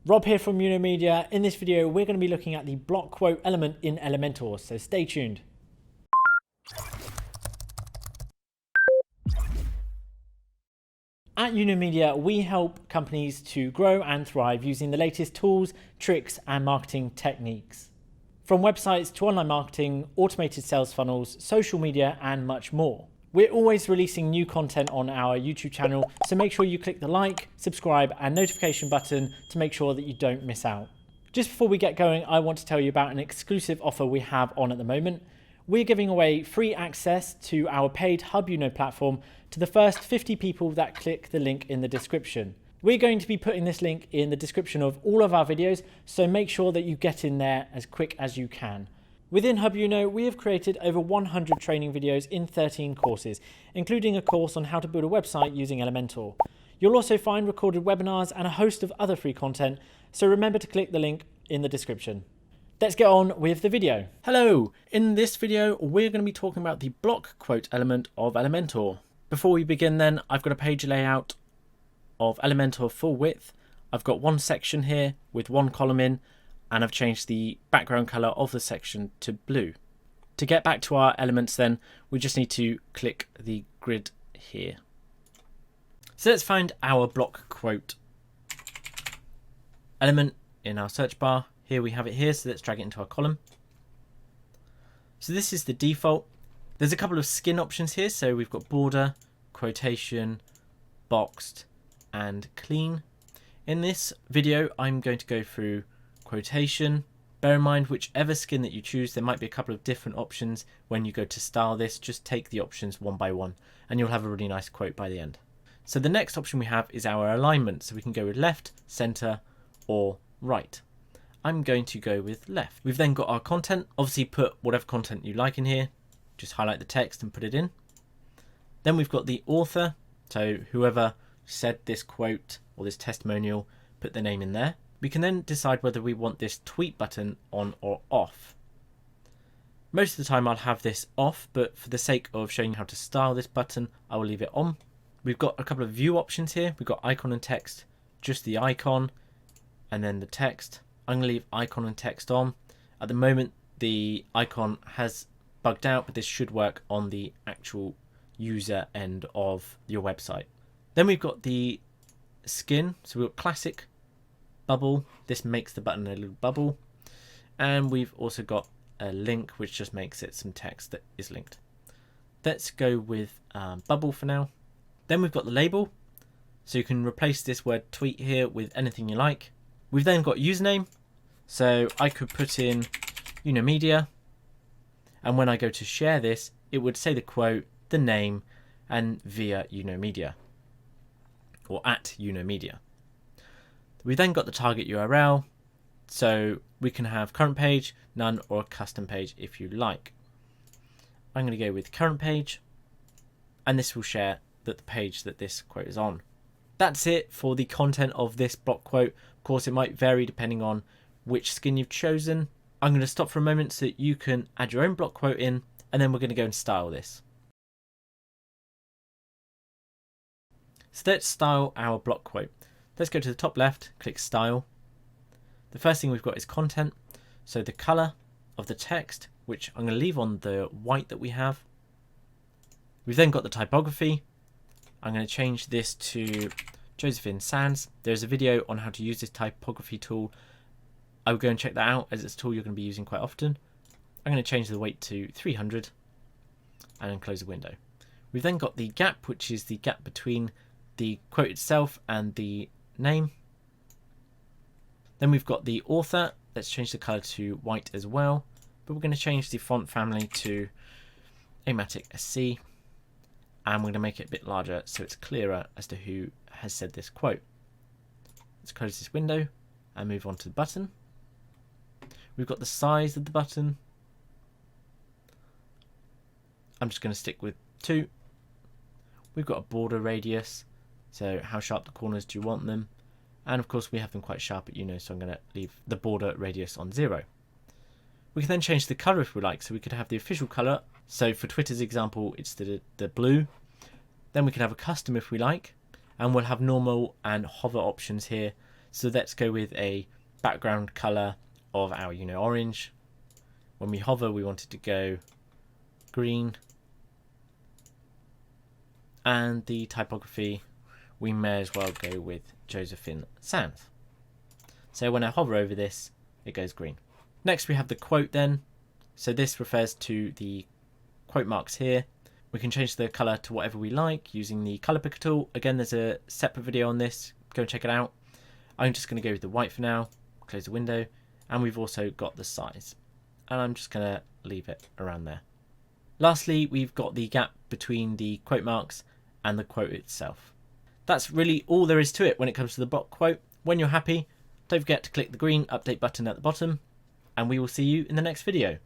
Rob here from Media. In this video, we're going to be looking at the block quote element in Elementor, so stay tuned. At Media, we help companies to grow and thrive using the latest tools, tricks, and marketing techniques. From websites to online marketing, automated sales funnels, social media, and much more. We're always releasing new content on our YouTube channel, so make sure you click the like, subscribe, and notification button to make sure that you don't miss out. Just before we get going, I want to tell you about an exclusive offer we have on at the moment. We're giving away free access to our paid Hub platform to the first 50 people that click the link in the description. We're going to be putting this link in the description of all of our videos, so make sure that you get in there as quick as you can. Within Hub we have created over 100 training videos in 13 courses, including a course on how to build a website using Elementor. You'll also find recorded webinars and a host of other free content, so remember to click the link in the description. Let's get on with the video. Hello! In this video, we're going to be talking about the block quote element of Elementor. Before we begin then, I've got a page layout of Elementor full width. I've got one section here with one column in, and I've changed the background color of the section to blue. To get back to our elements then, we just need to click the grid here. So let's find our block quote element in our search bar. Here we have it here, so let's drag it into our column. So this is the default. There's a couple of skin options here, so we've got border, quotation, boxed, and clean. In this video, I'm going to go through quotation. Bear in mind, whichever skin that you choose, there might be a couple of different options when you go to style this. Just take the options one by one and you'll have a really nice quote by the end. So the next option we have is our alignment, so we can go with left, center, or right. I'm going to go with left. We've then got our content. Obviously put whatever content you like in here, just highlight the text and put it in. Then we've got the author, so whoever said this quote or this testimonial, put their name in there. We can then decide whether we want this tweet button on or off. Most of the time I'll have this off, but for the sake of showing you how to style this button, I will leave it on. We've got a couple of view options here. We've got icon and text, just the icon, and then the text. I'm going to leave icon and text on. At the moment, the icon has bugged out, but this should work on the actual user end of your website. Then we've got the skin. So we've got classic, bubble. This makes the button a little bubble. And we've also got a link, which just makes it some text that is linked. Let's go with bubble for now. Then we've got the label. So you can replace this word tweet here with anything you like. We've then got username. So I could put in Media. And when I go to share this, it would say the quote, the name, and via Media. Or at Media. We then got the target URL, so we can have current page, none, or a custom page if you like. I'm going to go with current page, and this will share that the page that this quote is on. That's it for the content of this block quote. Of course, it might vary depending on which skin you've chosen. I'm going to stop for a moment so that you can add your own block quote in, and then we're going to go and style this. So let's style our block quote. Let's go to the top left, click style. The first thing we've got is content. So the color of the text, which I'm going to leave on the white that we have. We've then got the typography. I'm going to change this to Josephine Sands. There's a video on how to use this typography tool. I will go and check that out as it's a tool you're going to be using quite often. I'm going to change the weight to 300 and then close the window. We've then got the gap, which is the gap between the quote itself and the name. Then we've got the author. Let's change the color to white as well, but we're going to change the font family to Amatic SC, and we're going to make it a bit larger so it's clearer as to who has said this quote. Let's close this window and move on to the button. We've got the size of the button. I'm just going to stick with 2. We've got a border radius. So how sharp the corners do you want them? And of course we have them quite sharp at so I'm going to leave the border radius on 0. We can then change the color if we like, so we could have the official color. So for Twitter's example, it's the blue. Then we can have a custom if we like, and we'll have normal and hover options here. So let's go with a background color of our orange. When we hover, we want it to go green. And the typography, we may as well go with Josephine Sands. So when I hover over this, it goes green. Next we have the quote then. So this refers to the quote marks here. We can change the color to whatever we like using the color picker tool. Again, there's a separate video on this. Go and check it out. I'm just going to go with the white for now. Close the window. And we've also got the size. And I'm just going to leave it around there. Lastly, we've got the gap between the quote marks and the quote itself. That's really all there is to it when it comes to the block quote. When you're happy, don't forget to click the green update button at the bottom, and we will see you in the next video.